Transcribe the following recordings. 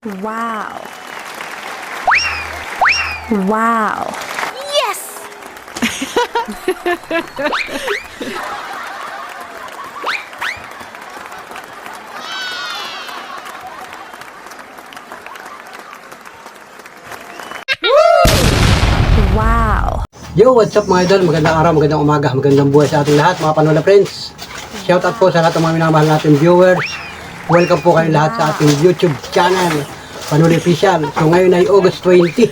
Wow. Wow. Yes! Wow. Yo, what's up mga idol? Magandang araw, magandang umaga, magandang buhay sa ating lahat mga Panola friends. Shout out po sa lahat ng mga minamahal natin viewers. Welcome po kayo lahat sa ating YouTube channel, Panola Official. So ngayon ay August 20.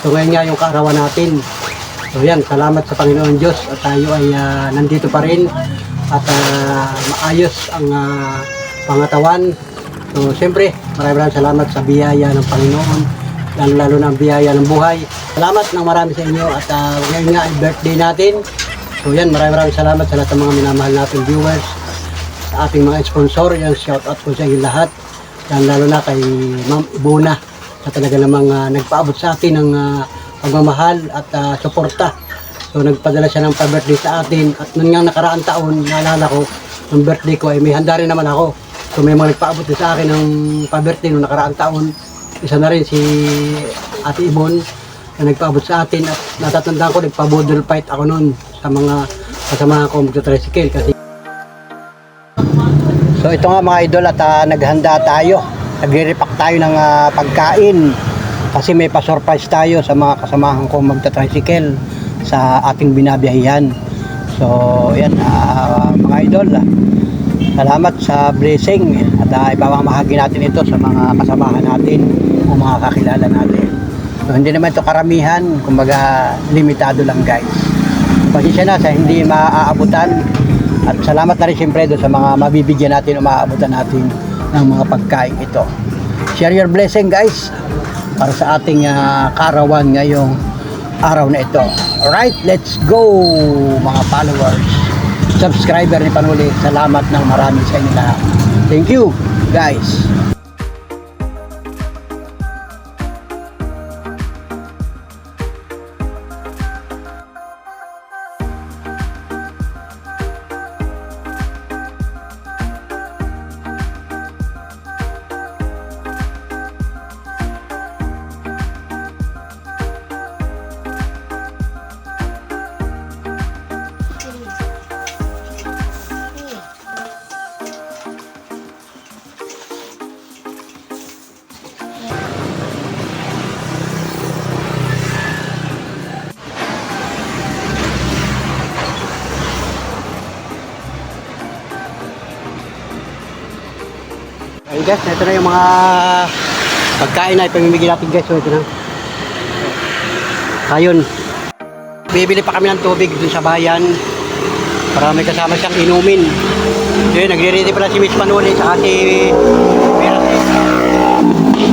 So ngayon nga yung kaarawan natin. So yan, salamat sa Panginoon Diyos at tayo ay nandito pa rin at maayos ang pangatawan. So siyempre, maraming salamat sa biyaya ng Panginoon, lalo na ang biyaya ng buhay. Salamat ng marami sa inyo at ngayon nga ay birthday natin. So yan, maraming salamat sa lahat ng mga minamahal natin viewers, sa ating mga sponsor. Yan, shout out po sa inyo lahat. Yan, lalo na kay Ma'am Ibona na talaga namang nagpaabot sa atin ng pagmamahal at suporta. So nagpadala siya ng pa-birthday sa atin at nung nga nakaraang taon, naalala ko, ng birthday ko ay may handa rin naman ako. So may mga nagpaabot din sa akin ng pa-birthday nung nakaraang taon. Isa na rin si Ate Ibon na nagpaabot sa atin at natatandaan ko nagpa-bodle fight ako noon sa mga kasama ko magta-tricycle kasi. So ito nga mga idol at naghanda tayo. Nagre-repack tayo ng pagkain kasi may pa-surprise tayo sa mga kasamahan ko magta-tricycle sa ating binabiyahihan. So yan mga idol, salamat sa blessing at ipamamahagi natin ito sa mga kasamahan natin o mga kakilala natin. So, hindi naman ito karamihan, kumbaga limitado lang guys. Pasensya na sa hindi maaabutan at salamat na rin siyempre doon sa mga mabibigyan natin o maaabutan natin ng mga pagkain ito. Share your blessing guys para sa ating kaarawan ngayong araw na ito. Alright, let's go mga followers, subscriber ni Panuli. Salamat ng marami sa inyo lahat. Thank you guys. Ayun guys, ito na yung mga pagkain na ipamimigay natin guys. So ito na. Ayun. Bibili pa kami ng tubig dun sa bayan para may kasama siyang inumin. So yun, nagre-ready pala si Miss Panuli sa si Vera.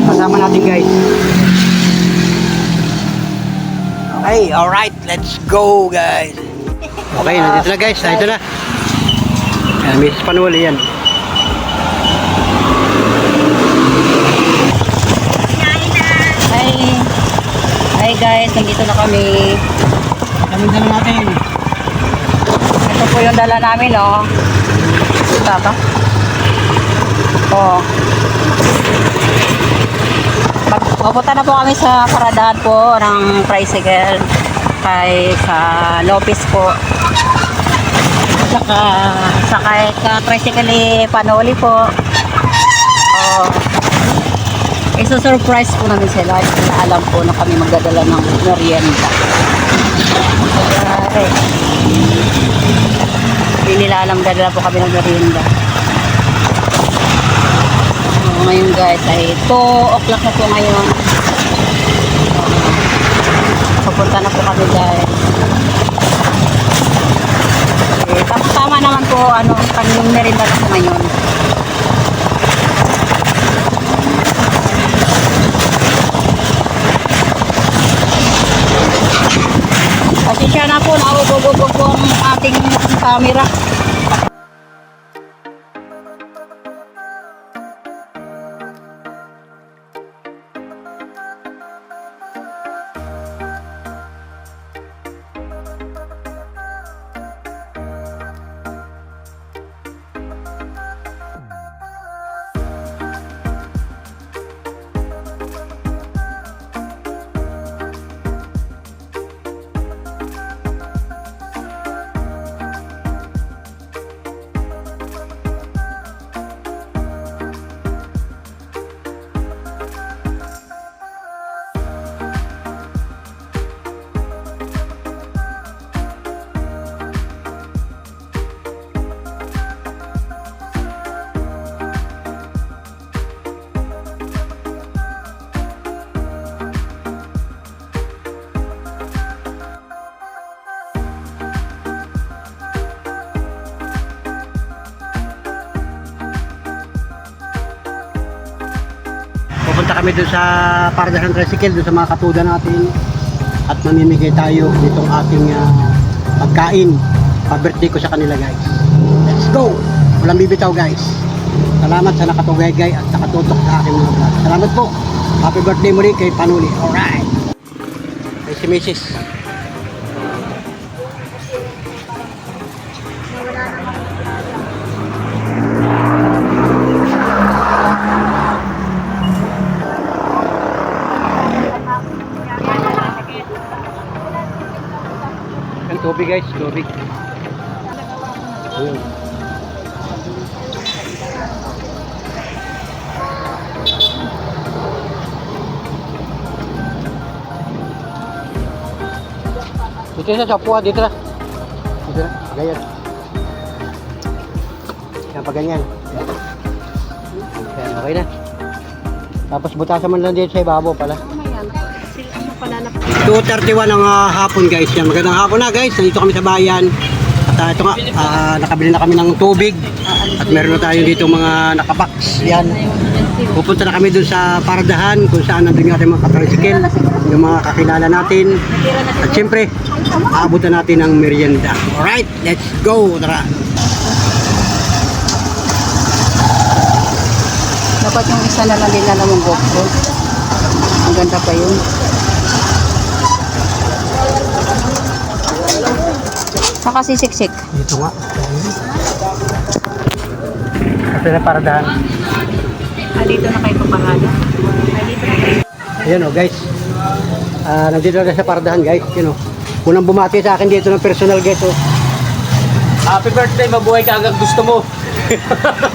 Kasama natin guys. Okay, alright, let's go guys. Okay, nandito na guys, nandito na. Yan, Miss Panuli yan. Hi guys, nandito na kami. Anong dala natin? Ito po yung dala namin, oh. Ito ba? Oh. Pupunta na po kami sa paradahan po ng tricycle kay sa Lopez po. Saka ka tricycle ni Panoli po. Oh. Iso-surprise po namin sila. Alam po na kami magdadala ng merienda. Hindi nila alam dadala po kami ng merienda. Ngayon guys ay 2 o'clock na po ngayon. Pupunta na po kami guys. Tama naman po kanyang merienda na po ngayon. Pasensya na po, naubog-ubog po ang ating camera. pupunta kami doon sa paradahan ng tricycle, doon sa mga katuda natin. At mamimigay tayo nitong ating pagkain. Pa-birthday ko sa kanila guys. Let's go! Walang bibitaw guys. Salamat sa nakatugay-gay at nakatutok sa aking mga vlog. Salamat po. Happy birthday muli kay Panuli. Alright! Ay si Mrs. Ang tubig guys, tubig. Ayun. Dito na sa puwa, dito na. Dito na, ganyan. Yan pa ganyan. Yan, okay na. Tapos butasan man lang dito sa ibabaw pala. 2:31 ng hapon guys. Yan, magandang hapon na guys. Nandito kami sa bayan. At ito nga, nakabili na kami ng tubig. At meron na tayo dito mga nakabox. Yan. Pupunta na kami dun sa paradahan kung saan nandun yung ating mga katricycle, yung mga kakilala natin. At syempre, aabutan natin ng merienda. Alright, let's go! Tara! Dapat yung isa na lang din na namang GoPro. Ang ganda pa yun. Saka sisiksik. Dito nga. Ito na paradahan. Dito na kayo paparada. Ayan o guys. Nandito na sa paradahan guys. Yun o. Unang bumati sa akin dito ng personal guys o. Happy birthday, mabuhay ka hanggang gusto mo.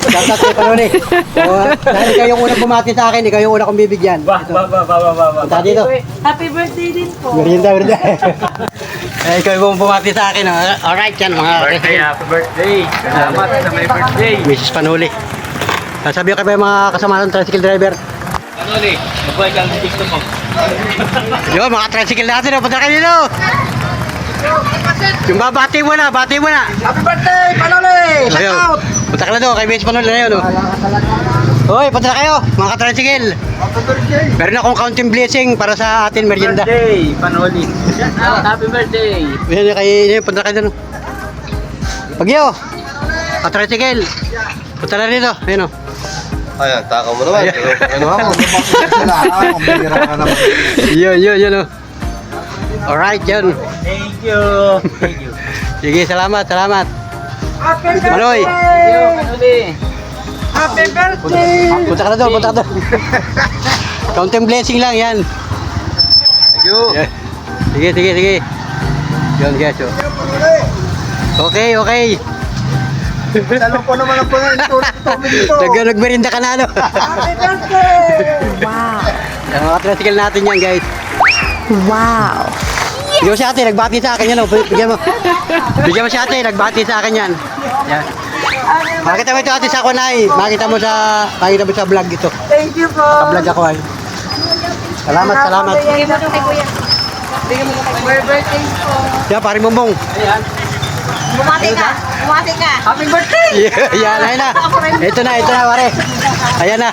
Dapat kayo Panuli. So, dahil kayo yung unang bumati sa akin, ikaw yung unang kong bibigyan. Bah. Punta dito. Happy birthday din po. Merienda. Ikaw yung bumati sa akin. Alright yan mga Birthday, happy birthday. Salamat sa may birthday. Mrs. Panuli. Sabi ko kayo mga kasama ng tricycle driver. Ano ni? Mabuhay ka hanggang gusto mo. Yo, mga tricycle natin, punta kayo dito. Yung babati mo na, bati mo na. Happy birthday, Panoli! Shout out! Punta ka na doon, kay Mrs. Panuli na yun. Hoy, punta na kayo, mga ka-tricycle. Happy birthday! Meron akong counting blessing para sa atin merienda. Birthday, Panoli. Happy birthday! Yan, punta kayo doon. Pagyo, ka-tricycle. Punta na rito, ayun o. Ayan, takaw mo naman. Pero ano ako, kung bihira ka naman. Yun o. Alright, yun. Thank you! Thank you. Sige, salamat. Maloy, Thank you, Panoli! Happy birthday. punta ka na doon. Counting blessing lang, yan. Thank you. Yan. Sige. Yun, guys. Okay. Alam ko naman ang tubig ito. Nagmerinda ka na, ano? Happy birthday. Wow. Ang mga tricycle natin yan, guys. Wow. Bigyan mo si ate, nagbati sa akin yan. Bigyan mo si ate, nagbati sa akin yan. Yan. Makita mo ito ate sa kunay. Makita mo sa vlog ito. Thank you po. Sa vlog ako ay. Salamat. Bigyan mo kay kuya. Happy birthday po. Yan, pare Bumbong. Ayan. Bumati ka. Happy birthday! Yan, ayun na. Ito na, pare. Ayan na.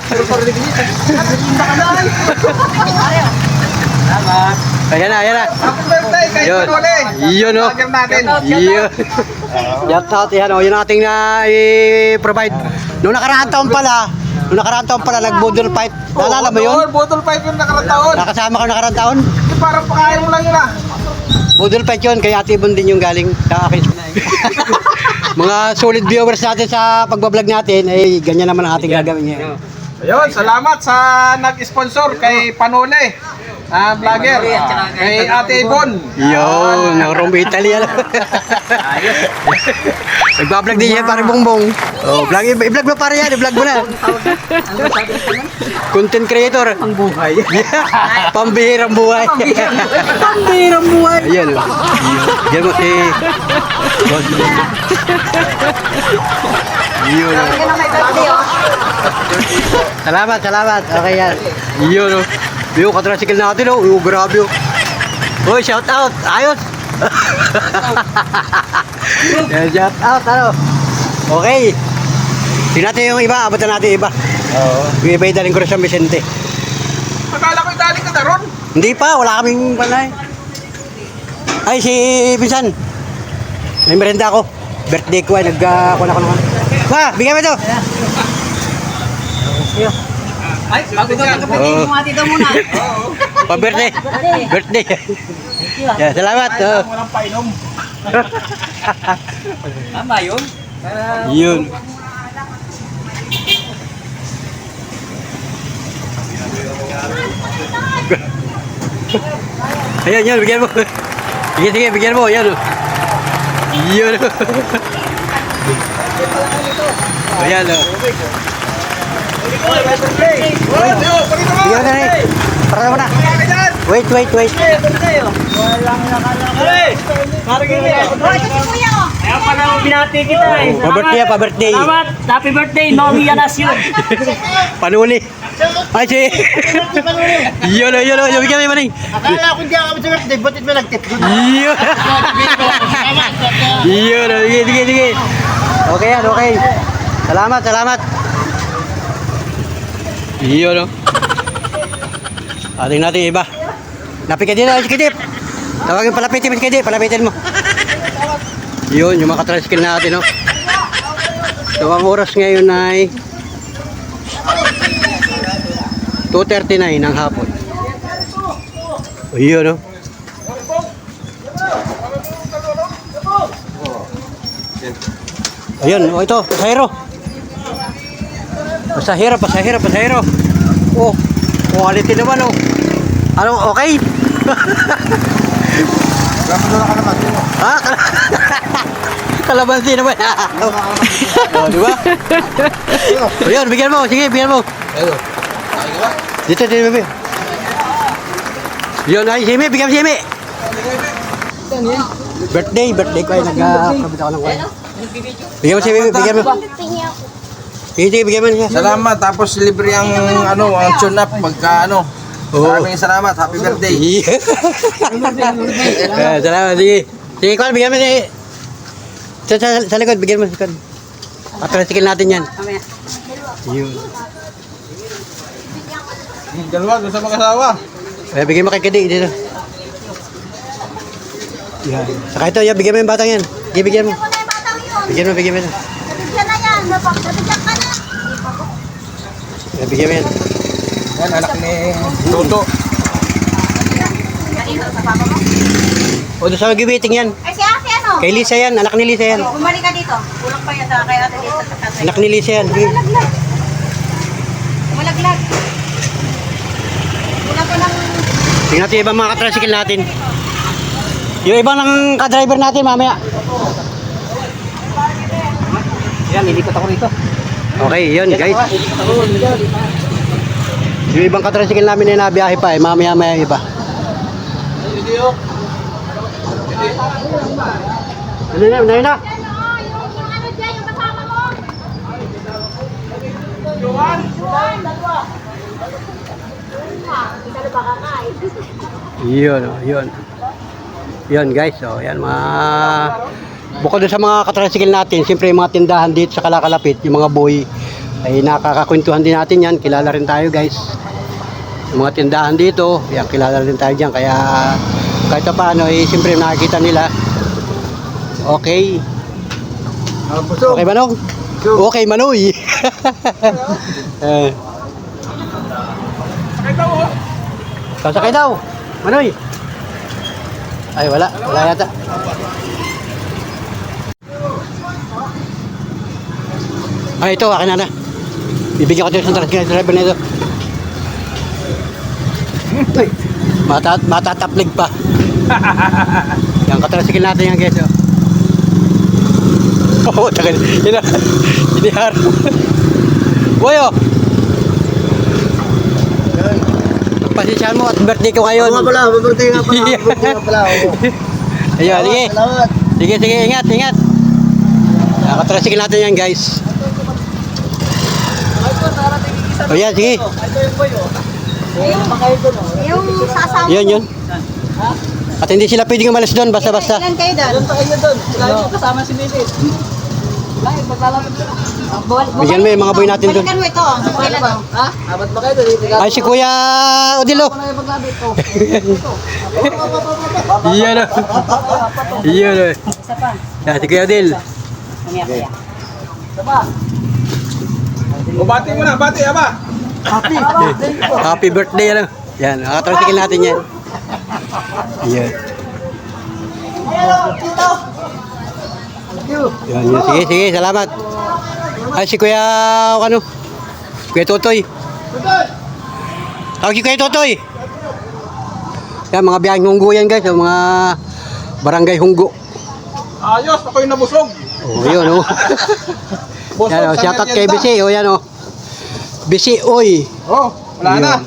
Salamat! Ayan na. Happy birthday kay Yun. Panoli. Yun o. Lagyan natin. Yun. Shout out yan o. Yun ang ating i-provide. Noong nakaraang taon pala, nag-budol fight. Naalala mo yun? Bottle fight yung nakarang taon. Nakasama ko nakaraang taon. Hindi, parang pakain mo lang yun ah. Budol fight yun. Kay Ate Ibon din yung galing sa akin. Mga solid viewers natin sa pagbablog natin, eh ganyan naman ang ating gagawin ngayon. Ayun, salamat sa nag-sponsor kay Panoli. Vlogger. Kay Ate Ibon. Yun, ng Rome Italy. Ayos! Nagbablog din yan, pare Bongbong. Oh, i-vlog mo pare yan, i-vlog mo na. Content creator. Ang buhay! Pambihirang buhay. Pambirang buhay. Ayan o. Yan mo si... Yun o. Salamat. Okay yan. Yun o. Yung katrasikil natin o. Yung grabe o. Uy, shout out. Ayos. Yan, shout out. Ano? Okay. Tingnan natin yung iba. Abutan natin yung iba. Oo. Yung iba yung daling ko rin sa Vicente. Akala ko idali ka na ron. Hindi pa, wala kaming panay. Ay, si Pinsan. May merenda ako. Birthday ko ay nagkuha ko naman. Ma, bigyan mo ito. Ay, bago daw Oo. Bumati daw muna. Pa-birthday. Birthday. Yeah, salamat. Oh. Walang painom. Tama yun. Yun. Ayan, yan, bigyan mo. Sige, sige, bigyan mo. Yan. Oh. Yun. Ayan, oh. Bigyan mo na rin. Para naman na. Wait, wait, wait. Kaya pa naman binati kita eh. Pa-birthday, pa-birthday. Salamat. Happy birthday, Nomi Yanasyon. Panuli. Ay, si. Yun, yun, yun. Bigyan mo maning. Akala ko hindi ako sa birthday, ba't ito nag-tip ko? Yun. Yun, sige, sige, sige. Okay yan, okay. Salamat, salamat. Yun, oh. Ating natin iba. Napika dito, si Kidip. Tawagin, palapitin mo si Kidip, palapitin mo. Yun, yung mga katricycle natin, oh. So, ang oras ngayon ay 2:39 ng hapon. Yun, oh. Ayun, oh, ito, pasahero. Pasahero, pasahero, pasahero. Oh, quality naman, oh. Ano, okay? Ha? Kalabansi naman. Oh, di ba? Ayun, bigyan mo, sige, bigyan mo. Dito, dito, bigyan. Yun, ay, Simi, bigyan mo, Simi. Birthday ko ay nag-kapit ako ng kuwan. Bigyan mo, Simi, bigyan mo. Sige, sige, bigyan mo niya. Salamat. Tapos libre ang ang tune up pagka Maraming salamat. Happy birthday. Salamat, sige. Sige, Kwan, bigyan mo niya. Sa likod, bigyan mo sa likod. Patricycle natin yan. Mamaya. Yun. Dalawa doon sa mag-asawa. Kaya bigyan mo kay Kadi dito. Yan. Saka ito, yan, bigyan mo yung batang yan. Sige, bigyan mo. Bigyan mo, bigyan mo. Nabigyan na yan, nabigyan ka na. Yan, bigyan mo yan. Yan, anak ni Toto. Kanino sa papa mo? O, doon sa mag-meeting yan. Ay, si Ate ano? Kay Lisa yan, anak ni Lisa yan. Bumalik ka dito. Kulang pa yan sa kay Ate dito sa tatay. Anak ni Lisa yan. Sige. Malaglag. Kulang pa ng... Tingnan natin yung ibang mga katricycle natin. Yung ibang ng ka-driver natin mamaya. Yan, ilipat ako rito. Okay, yun guys. Yung ibang katricycle namin na nabiyahe pa mamaya-maya iba. Ano na, ano na? Yun, yun. Yun guys, so yan mga bukod sa mga katricycle natin, siyempre yung mga tindahan dito sa Kalakalapit, yung mga boy ay nakakakwentuhan din natin yan, kilala rin tayo guys. Yung mga tindahan dito, yan kilala rin tayo dyan, kaya kahit paano eh, siyempre nakikita nila. Okay. Okay Manong? Okay Manoy. Sasakay daw. Manoy. Ay wala yata. Ay ito, akin na. Bibigyan ko ito sa driver na ito. Matataplig pa. Yan, katrasikil natin yan guys. Oh, tagal. Inihar. Boyo. Pasensyahan mo at birthday ko ngayon. Oo nga pala, birthday nga pala. Birthday nga pala. Ayun, sige. Salamat. Sige, sige, ingat, ingat. Katrasikil natin yan guys. O yan, sige. Yung sasama. Yun, yun. At hindi sila pwedeng umalis doon, basta-basta. Ilan kayo doon? Doon pa kayo doon. Sila yung kasama si Mrs. Bigyan mo yung mga boy natin doon. Balikan mo ito. Kailan mo? Ha? Abat ba kayo doon? Ay, si Kuya Odilo. Iyan o. Iyan o. Isa pa. Yan, si Kuya Odil. Umiyak-iyak. O, bati mo na, bati, aba. Happy birthday, ano. Yan, nakatrasikil natin yan. Yan. Yan, yan. Sige, sige, salamat. Ay, si Kuya, ano? Kuya Totoy. Tawag si Kuya Totoy. Yan, mga biyaheng hunggo yan, guys. Yung mga barangay hunggo. Ayos, ako'y nabusog. Oh, yun, oh. Busog Yan, oh, sa shoutout kay merienda. Bisi, oh, yan, oh. Bisi, oy. Oh, wala na.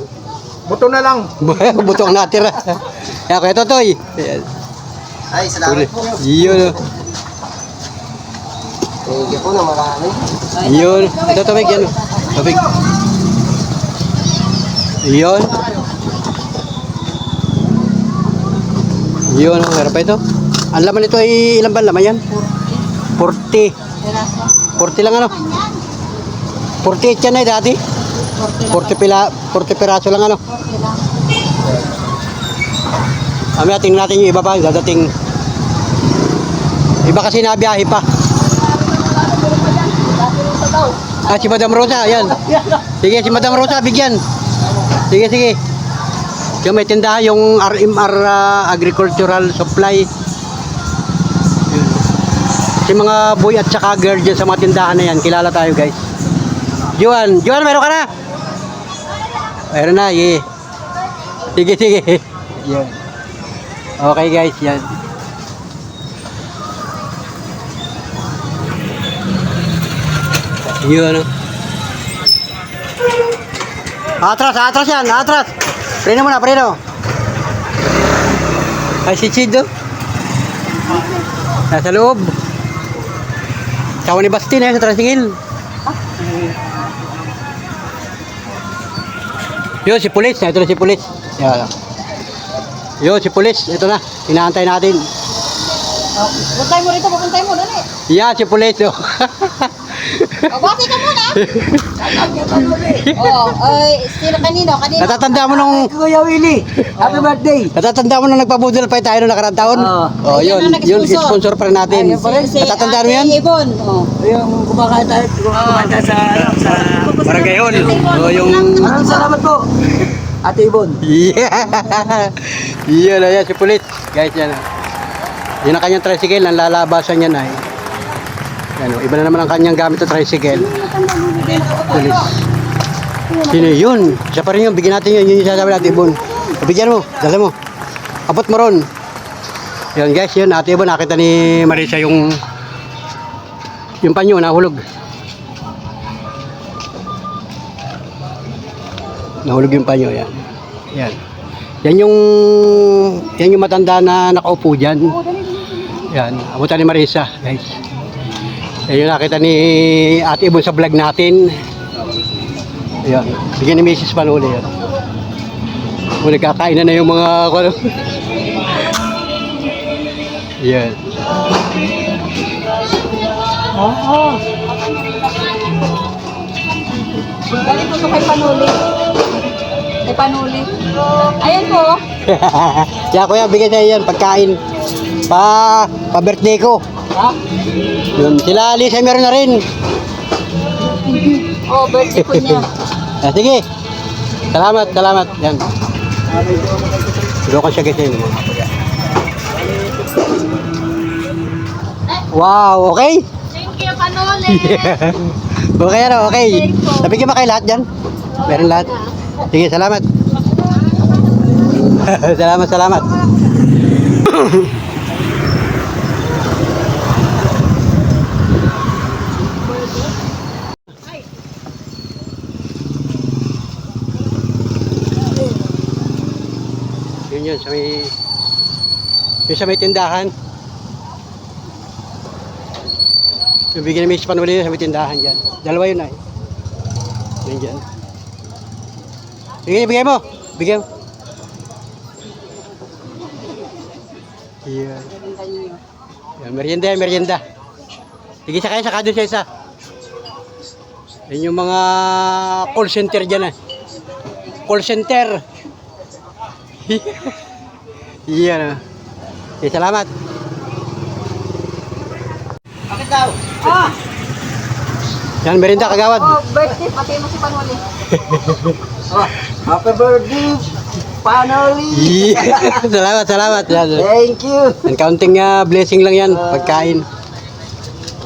Buto na lang. Buto ang natira. Yan, Kuya Totoy. Yan. Ay, salamat po. Yun, oh. Thank you po na marami. Yun. Ito, tubig yan. oh. Tubig. Yun. Yun, oh. Meron pa ito. Ang laman nito ay ilang ba laman yan? 40. 40 lang ano? 48 yan ay dati. 40 piraso lang ano? Kami tingnan natin yung iba pa. Dadating. Iba kasi nabiyahe pa. Ah, si Madam Rosa, yan. Sige, si Madam Rosa, bigyan. Sige, sige. Yung may tindahan, yung RMR Agricultural Supply. Yun. Si mga boy at saka girl dyan sa mga tindahan na yan, kilala tayo guys. Juan, Juan, meron ka na? Meron na, yeah. Sige, sige. Yan. Okay guys, yan. Yun, ano. Atras, atras yan, atras. Preno mo na, preno. Ay, si Chido. Nasa loob. Sawa ni Basti na sa tricycle. Yun, si Pulis. Ito na si Pulis. Yan. Yun, si Pulis. Ito na. Inaantay natin. Puntay mo rito, pupuntay mo. Dali. Yan, si Pulis. Oh. Bati ka muna. Sino kanino? Kanino? Natatanda mo nung... Kuya Willie, happy birthday. Natatanda mo nung nagpabudol pa tayo nung nakarang taon? Oh, yun. Ayun ang Yun, nag-sponsor. sponsor pa rin natin. Natatanda mo yan? Ibon. Oh. Yung kumakain tayo sa Barangay Hall. Oh, yung... Maraming salamat po. Ate Ibon. Yeah! Yun, ayan, si Pulis. Guys, yan. Yun ang kanyang tricycle. Ang lalabasan niya na eh. Yan, oh, iba na naman ang kanyang gamit na tricycle. Pulis. Sino yun? Siya pa rin yun. Bigyan natin yun. Yun yung sasabi natin, Ibon. Bigyan mo. Dala mo. Abot mo ron. Yun guys, yun. Ate Ibon, nakita ni Marisa yung panyo, nahulog. Nahulog yung panyo, yan. Yan. Yan yung matanda na nakaupo dyan. Yan. Abutan ni Marisa, guys. Yan yung nakita ni Ate Ibon sa vlog natin. Yan. Bigyan ni Mrs. Panuli yan. Muli kakain na yung mga ano. Yan. Galing ko ito kay Panuli. Kay Panuli. Ayan po. Kaya kuya, bigyan sa'yo yan, pagkain. Pa-birthday ko. Ha? Yun. Sila Alisa meron na rin. Oh, birthday po niya. Ah, sige. Salamat, salamat. Yan. Sulo ko siya kasi. Wow, okay? Thank you, Panuli. Okay, ano, okay. Nabigyan ba kayo lahat dyan? Meron lahat. Sige, salamat. Salamat, salamat. Yun sa may tindahan. Yung bigyan namin sa Panuli sa may tindahan dyan. Dalawa yun ay. Yun dyan. Sige, bigay mo. Bigay mo. Yan. Yan, merienda yan, merienda. Sige, saka doon sa isa. Yan yung mga call center dyan eh. Call center. Yan. Okay, salamat. Bakit daw? Ah! Yan, merinda kagawad. Oh, birthday, pati mo si Panuli. Oh, happy birthday, Panoli. Yeah. Salamat. Yan. Thank you. Yan, counting blessing lang yan, pagkain.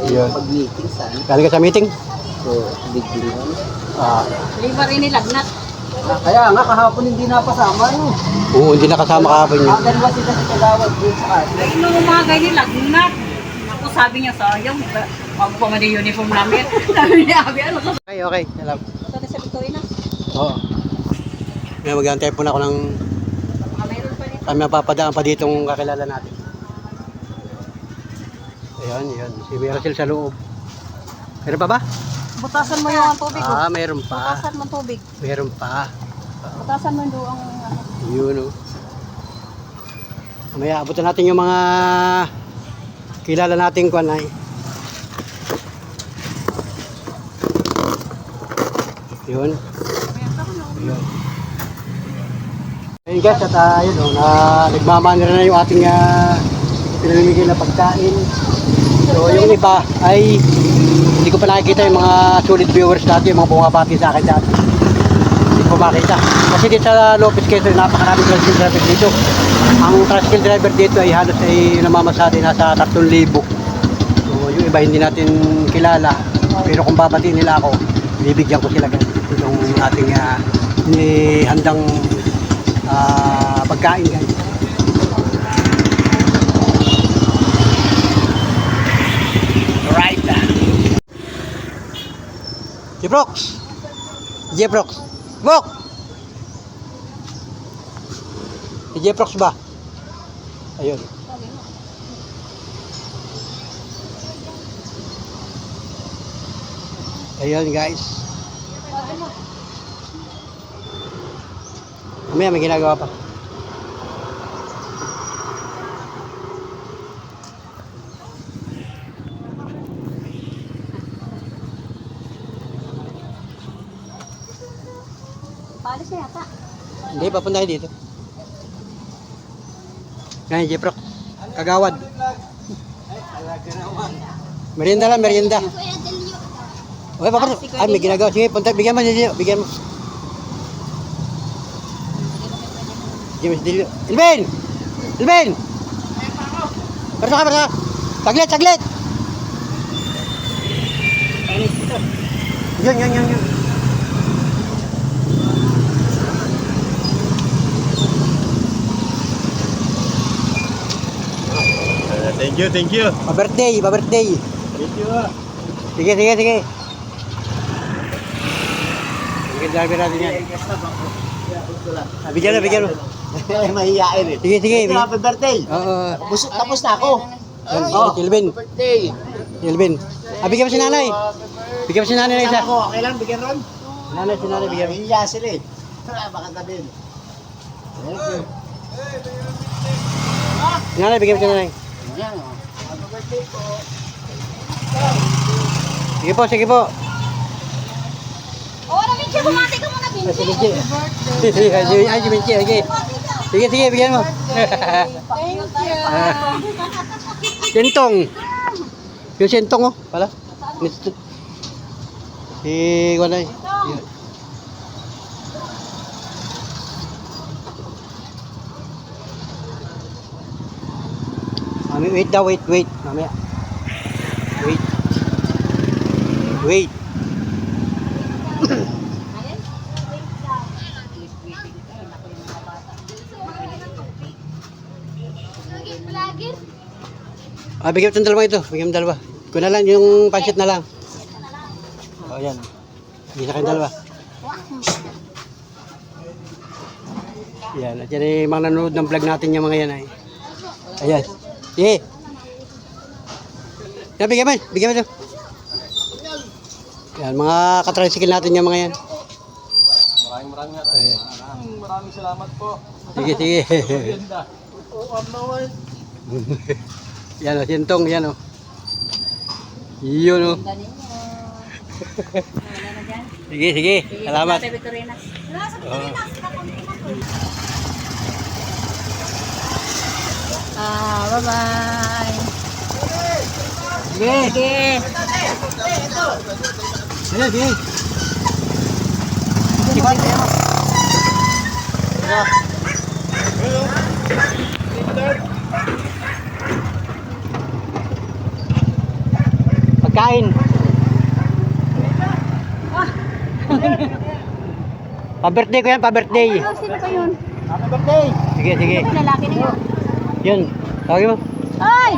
Yun. Pag-meeting saan? Galing ka sa meeting? So, big deal. Liba rin nilagnat. Kaya nga, kahapon hindi napasama yun. Oo, hindi nakasama kahapon yun. Dalawa sila sa kagawad dun sa atin. Nung umagay nilagnat. Ako sabi niya, sayang. Bago pa man yung uniform namin. Sabi niya, Abi, ano ka? Okay. Salamat. Ito na sa Victorina. Oo. Ngayon, mag-antay po na ako ng Baka mayroon pa rin. kami mapapadaan pa ditong kakilala natin. Ayan. Si Miracel sa loob. Meron pa ba? Butasan mo yung tubig. Ah, meron pa. Butasan mo tubig. Meron pa. Butasan mo yung ang Yun o. Mamaya, abutan natin yung mga kilala nating kwan ay. Yun. Ayun guys, at yun o, nagmamanira na yung ating pinamimigay na pagkain. So yung iba ay hindi ko pa nakikita yung mga solid viewers dati, yung mga bumabati sa akin dati. Hindi ko makita. Kasi dito sa Lopez Quezon, napakaraming tricycle driver dito. Ang tricycle driver dito ay halos ay namamasada nasa 3,000. So yung iba hindi natin kilala. Pero kung babatiin nila ako, bibigyan ko sila guys. Itong ating handang pagkain guys. Jeprox. Bok! Si Jeprox ba? Ayun. Ayun guys. Mamaya may ginagawa pa. Paalis na yata. Hindi, papuntahin dito. Ngayon, Jeprox. Kagawad. Merienda lang, merienda. Okay, papunta. Ay, may ginagawa. Sige, punta. Bigyan mo, bigyan mo. Bigyan mo si Delio. Ilben! Ilben! Parsa ka. Saglit. Yun. Thank you. Pa-birthday. Thank you. Sige. Sige, driver natin yan. Bigyan mo. Mahihain eh. Sige. Happy birthday. Oo. Tapos na ako. Ilben. Bigyan mo si nanay. Bigyan mo si nanay na isa. Ako, kailan bigyan ron? Si nanay, bigyan mo. Mahihiya sila eh. Baka tabihin. Si nanay, bigyan mo si nanay. Yan o. Sige po. Oo, Vinci, bumati ka muna, Vinci. Si Vinci. Ay, si Vinci. Sige, bigyan mo. Thank you. Sentong. Yung sentong oh, pala. Si Wanay. Mami, wait daw, wait. Mamaya. Wait. Bigyan mo itong dalawa ito. Kung na lang, yung pancit na lang. O, yan. Bigyan sa kayong dalawa. Yan. At yan ay mga nanonood ng vlog natin yung mga yan ay. Ayan. Sige. Yan, bigyan mo ito. Yan, mga katricycle natin yung mga yan. Maraming salamat po. Sige. Yan o, sintong, yan o. Yun oh. Galing mo. Wala na dyan. Sige, sige. Salamat. Ate Victorina. Bye-bye. Sige. Sige. Sige, sige. Pagkain. Pa-birthday ko yan, pa-birthday. Sino pa yun? Sige, sige. Sino pa lalaki na yun? Yun. Tawagin mo. Ay!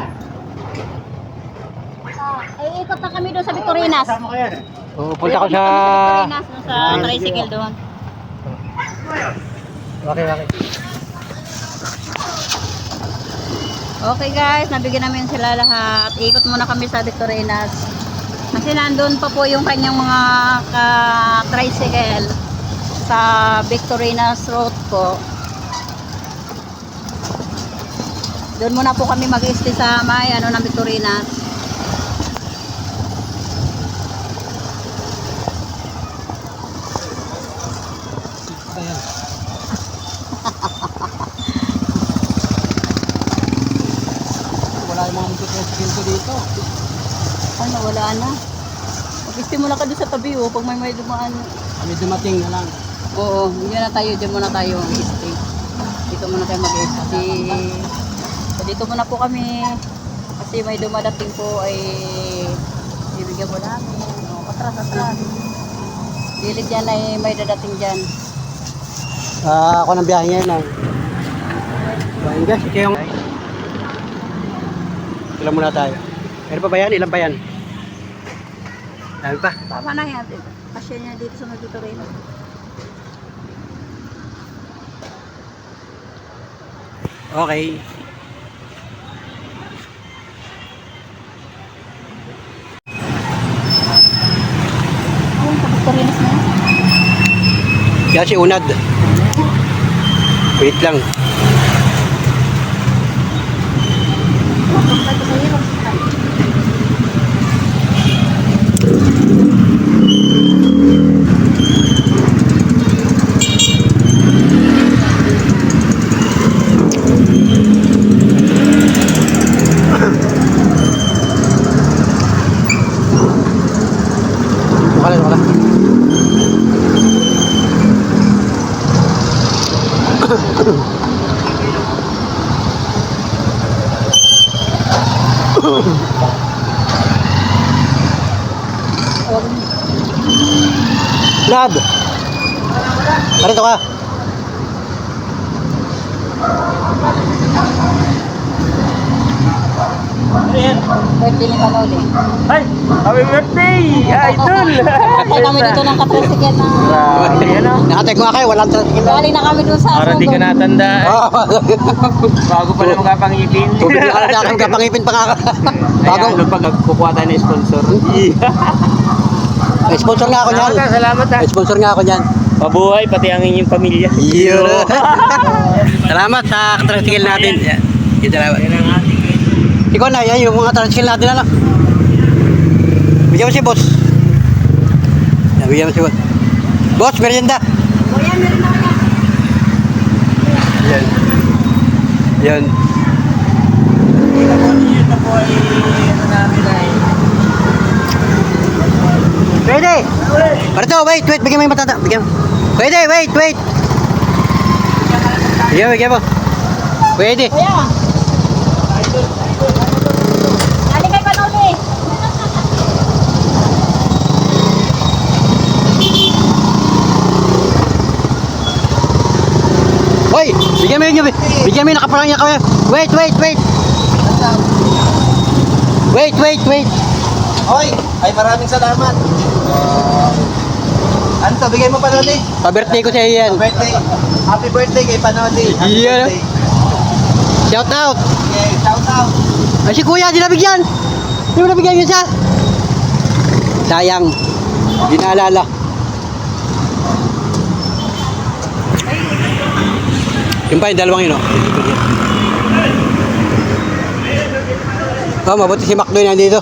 Ay, ikot na kami doon sa Victorinas. Oo, punta ko sa... Victorinas, doon sa tricycle doon. Okay, okay. Okay guys, nabigyan namin sila lahat. Ikot muna kami sa Victorinas. Kasi nandun pa po yung kanyang mga tricycle sa Victorinas Road po. Doon muna po kami mag-stay sa may ng Victorinas. Ayan. Wala yung mga magtutricycle ko dito. Ano, wala na. Mag-stay muna ka doon sa tabi pag may dumaan. Kami dumating na lang. Oo, dyan muna tayo mag-stay. Dito muna tayo mag-stay. So, dito muna po kami. Kasi may dumadating po ay bibigyan mo namin. O, atras. Gilid yan ay may dadating dyan. Ako ng biyahe ngayon lang. Ayun guys, ito yung... Ilan muna tayo. Meron pa ba yan? Ilan pa yan? Dami pa. Tama na yan. Pasya niya dito sa Victorinas. Okay. Ayun, sa Victorinas na yan. Yan si Unad. Wait lang. Wala. Lad! Parito ka! Birthday ni Panoli. Ay, happy birthday, idol! Patay kami dito ng katricycle na. Grabe, ano? Nakatay ko nga kayo, walang tricycle. Galing na kami doon sa Para di ka Sugod. natanda. Oh, Bago pa lang makapangipin. tubig na sa akin kapangipin pa nga. Bago. Bago. Pag kukuha tayo ng sponsor. May sponsor nga ako niyan. Salamat ha. May sponsor nga ako niyan. Mabuhay, pati ang inyong pamilya. Yun. Salamat sa tricycle natin. Yan, salamat. Ikaw na, yan yung mga tricycle natin ano. Bigyan mo si boss. Yan, bigyan mo si boss. Boss, merienda. Kuya, meron na kaya. Yan. Yan. Ito po ay ano namin ay Pwede. Parito, wait. Bigyan mo yung matata. Bigyan mo. Pwede, wait. Bigyan mo. Pwede. Kuya. Galing kay Panoli. Hoy, bigyan mo yung nakaparang niya kaya. Wait. Hoy, ay maraming salamat. Ano to, bigay mo Panoli? Pa-birthday ko sa iyo yan. Birthday. Happy birthday kay Panoli. Happy Yeah. birthday. Shout out. Okay, shout out. Ay si kuya, di nabigyan. Di mo nabigyan yun siya. Sayang. Di naalala. Yung pa yung dalawang yun, oh. Oh, mabuti si Macdo yan dito.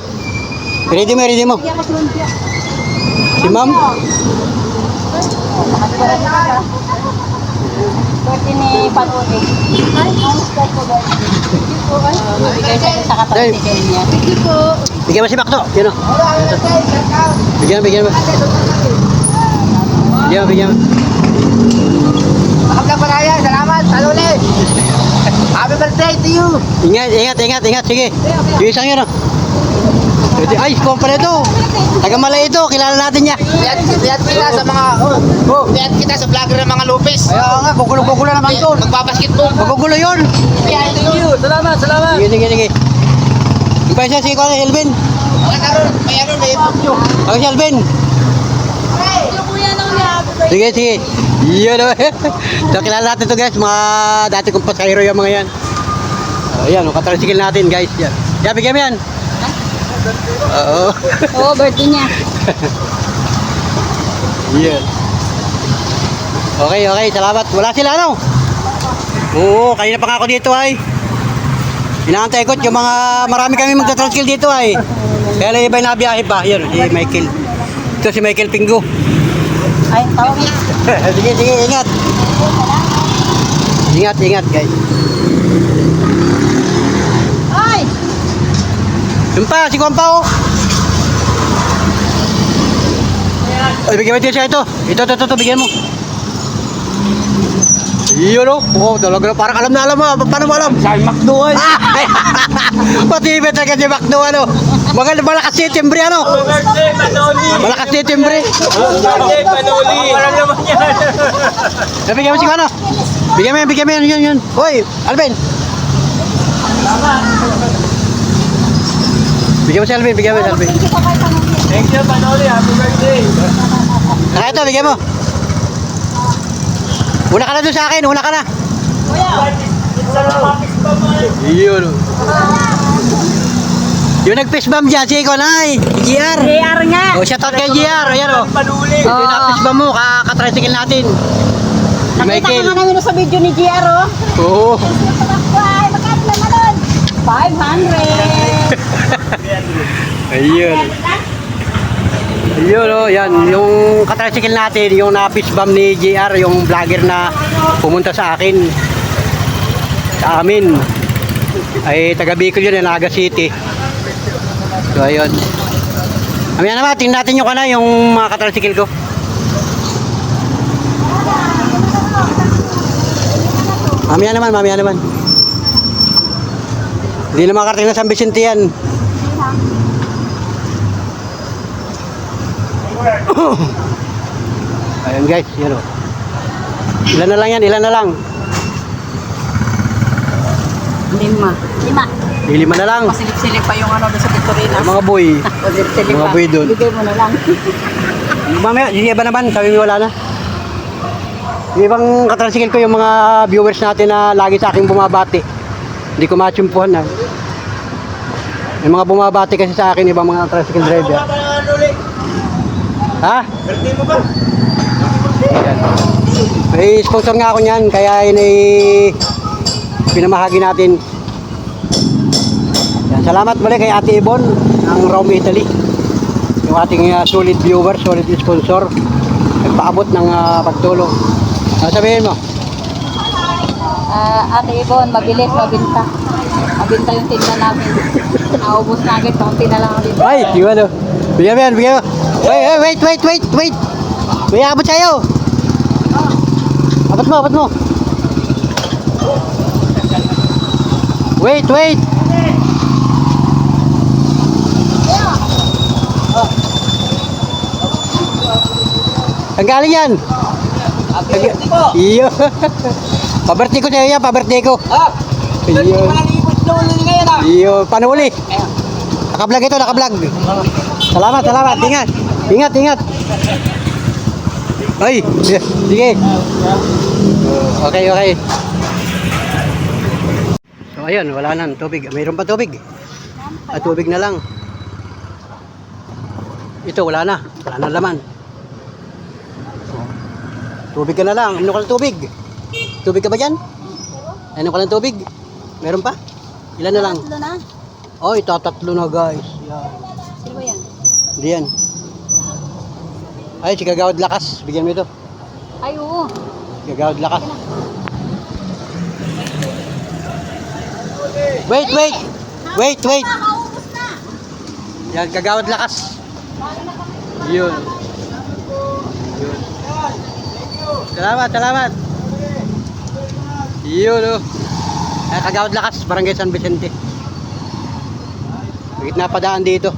Ready mo. Si ma'am. Birthday ni Panuli. Bigay sa akin sa katricycle niya. Bigyan mo si Bakto. Yan o. Bigyan mo. Bigyan mo. Makaplang panaya, salamat, Panuli. Happy birthday to you. Ingat. Sige. Yung isang yun o. Ay, kung pala ito. Taga Malay ito. Kilala natin niya. Lihat kita sa mga, lihat kita sa vlogger ng mga Lopez. Kaya nga, gugulo naman ito. Magbabasketball. Magugulo yun. Thank you. Salamat. Sige. Yung pa isa si Elvin. May ipot nyo. Ako si Elvin. Sige. Yun o. So, kilala natin ito guys. Mga dati kong pasahero yung mga yan. Ayan, katricycle natin guys. Yan, bigyan mo yan. Oo. Oo, birthday niya. Yan. Okay. Salamat. Wala sila ano? Oo, kanina pa nga ako dito ay. Inaantay ko yung mga marami kami magta-tricycle dito ay. Kaya lang iba yung nabiyahe pa. Yan, si Michael. Ito si Michael Pingo. Ay, tawag niya. Sige, ingat. Ingat guys. Ay! Yung pa, si Kompa oh. Ay, bigyan mo din siya ito. Ito, bigyan mo. Iyon o. Oo, talaga parang alam na alam mo. Paano mo alam? Sa McDo ay. Pati iba talaga si Macdo ano. Malakas si Timbre ano. Birthday, Panoli. Malakas si Timbre. Birthday, Panoli. Walang naman yan. Bigyan mo si ano. Bigyan mo yun. Hoy, Alvin. Bigyan mo si Alvin. Thank you, Panoli. Happy birthday. Ito, bigyan mo. Una ka na doon sa akin, una ka na. Iyon. Yung nag-fist bump dyan, si Iko na GR. JR nga. O, shoutout kay GR. Ayan o. Panoli. Yung nag-fist bump mo, katricycle natin. Si Nakita Michael. ka nga namin sa video ni JR, oh. Oo. Ay, magkano naman nun? 500. Ayun. Ayun o, yan. Yung katricycle natin, yung na-fist bump ni GR, yung vlogger na pumunta sa akin. Sa amin. Ay, taga Bicol yun, Naga City. So, ayun. Amaya naman, tingnan natin yung yung mga katricycle ko. Mamaya naman. Hindi na makarating na San Vicente yan. Ayun guys, yun o. Ilan na lang. Lima. Lima na lang. Masilip-silip pa yung ano doon sa Victorina. Mga boy. Masilip-silip Mga pa. boy doon. Bigay mo na lang. Mamaya, yung iba naman, sabi mo wala na. Yung ibang katricycle ko, yung mga viewers natin na lagi sa akin bumabati. Hindi ko matsumpuhan na. Yung mga bumabati kasi sa akin, ibang mga tricycle driver. Ha? Birthday mo ba? May sponsor nga ako niyan, kaya yun ay pinamahagi natin. Yan, salamat muli kay Ate Ibon ng Rome, Italy. Yung ating solid viewer, solid sponsor. Nagpaabot ng pagtulong. Ano sabihin mo? Ate Ibon, mabilis, mabinta. Mabinta yung tinda namin. Naubos na agad, kaunti na lang ang bibig. Ay, yung ano? Bigyan mo. Wait. May abot sa'yo. Abot mo. Wait. Ang galing yan. Birthday ko. Iyo. Pabirthday ko sa'yo yan, pabirthday ko. Birthday ko na liipot doon ngayon ah. Iyo, panuli. Nakablog ito, nakablog. Salamat. Ingat. Ay, sige. Okay. So, ayun, wala na tubig. Mayroon pa tubig. Tubig na lang. Ito, wala na. Wala na laman. Tubig ka na lang. Ano ka ng tubig? Tubig ka ba dyan? Ano ka ng tubig? Meron pa? Ilan na lang? Tatlo na. Oh, itatatlo na guys. Yan. Sino ba yan? Hindi yan. Ay, si Kagawad Lakas. Bigyan mo ito. Ay, oo. Kagawad Lakas. Wait, wait! Wait, wait! Yan, Kagawad Lakas. Yun. Yun. Salamat, salamat. Yun, oh. Ay, Kagawad Lakas, Barangay San Vicente. Bigit na padaan dito.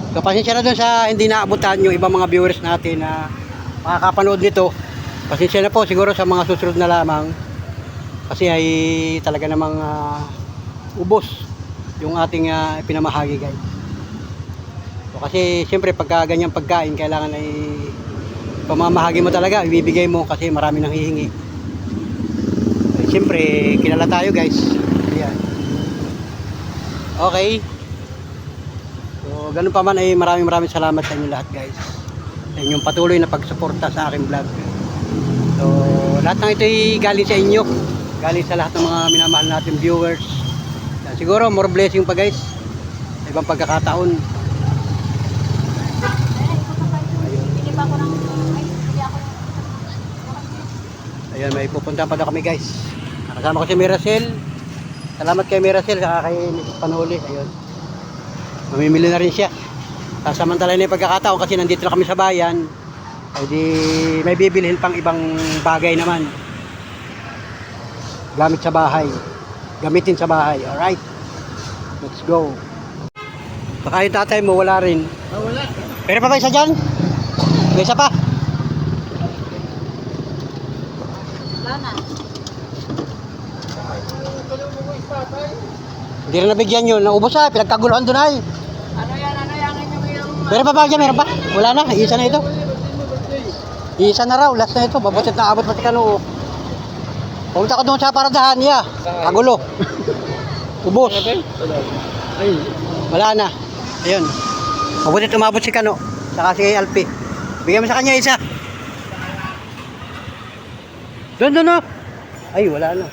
So, pasensya na doon sa hindi naabutan yung ibang mga viewers natin na makakapanood nito. Pasensya na po siguro sa mga susunod na lamang. Kasi ay talaga namang ubos yung ating pinamahagi guys. So, kasi siyempre pagka ganyang pagkain kailangan ay pamamahagi mo talaga, ibibigay mo kasi marami nang hihingi. Siyempre kilala tayo guys. Ayan. Okay. So ganun pa man ay maraming salamat sa inyo lahat guys. Sa inyong patuloy na pagsuporta sa aking vlog. So lahat ng ito ay galing sa inyo. Galing sa lahat ng mga minamahal natin viewers. Siguro more blessing pa guys sa ibang pagkakataon. Ayan, may pupunta pa daw kami guys. Nakasama ko si Miracel. Salamat kay Miracel saka kay Mrs. Panuli. Ayun, mamimili na rin siya. Sasamantala na yung pagkakataon kasi nandito na kami sa bayan. Ay di may bibilhin pang ibang bagay naman. Gamit sa bahay. Gamitin sa bahay. Alright. Let's go. Baka yung tatay mo wala rin. Wala. Pero pa ba isa dyan? May isa pa. Wala na. Hindi rin nabigyan yun. Naubos ay. Pinagkaguluhan doon ay. Ano yan yung... Meron pa ba dyan? Meron pa? Wala na. Isa na ito. Isa na raw. Last na ito. Babusit na abot pati kanoo. Pumunta ko doon sa paradahan niya. Kagulo. Ubos. Wala na. Ayun. Mabutit umabot si Kano. Saka si Alpi. Bigyan mo sa kanya isa. Doon. No. Ay, wala na.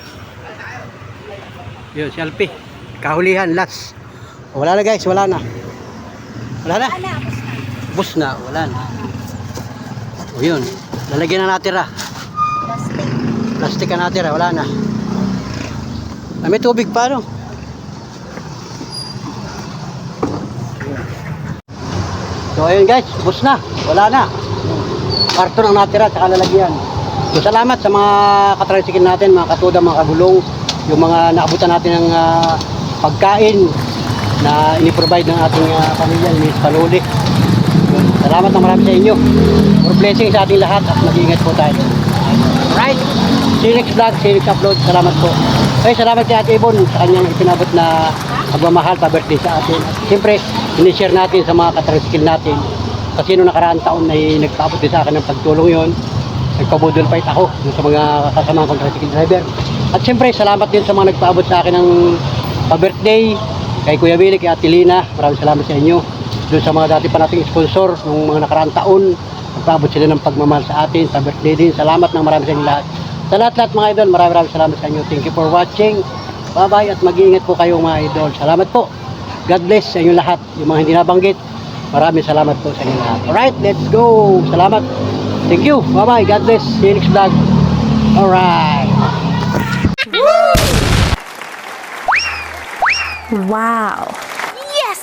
Yun, si Alpi. Kahulihan, last. Wala na guys, wala na. Wala na? Bus na, wala na. O yun, lalagyan na natira. Plastic na natira, wala na. Ah, may tubig pa, no? So ayun guys, bus na, wala na. Karton ang natira, saka lalagyan. So salamat sa mga katricycle natin, mga katuda, mga kagulong. Yung mga naabutan natin ng pagkain na ini-provide ng ating pamilya, Miss Panuli. Salamat na marami sa inyo. More blessing sa ating lahat at mag-iingat po tayo. Right? See you next vlog, see you next upload. Salamat po. Okay, salamat kay Ate Ibon sa kanyang ipinabot na pagmamahal, pa-birthday sa atin. Siyempre, in-share natin sa mga katricycle natin. Kasi noong nakaraang taon ay nagpaabot din sa akin ng pagtulong yon. Nagpabudol fight ako sa mga kasama kong tricycle driver. At siyempre, salamat din sa mga nagpaabot sa akin ng pa-birthday, kay Kuya Willie, kay Ate Lina. Maraming salamat sa inyo. Doon sa mga dati pa nating sponsor, nung mga nakaraang taon, nagpaabot sila ng pagmamahal sa atin, pa-birthday din. Salamat ng marami sa inyo lahat. Sa lahat mga idol, maraming salamat sa inyo. Thank you for watching. Bye-bye at mag-iingat po kayo mga idol. Salamat po. God bless sa inyo lahat. Yung mga hindi nabanggit, maraming salamat po sa inyo lahat. Alright, let's go. Salamat. Thank you. Bye-bye. God bless. See you next vlog. Alright. Wow. Yes!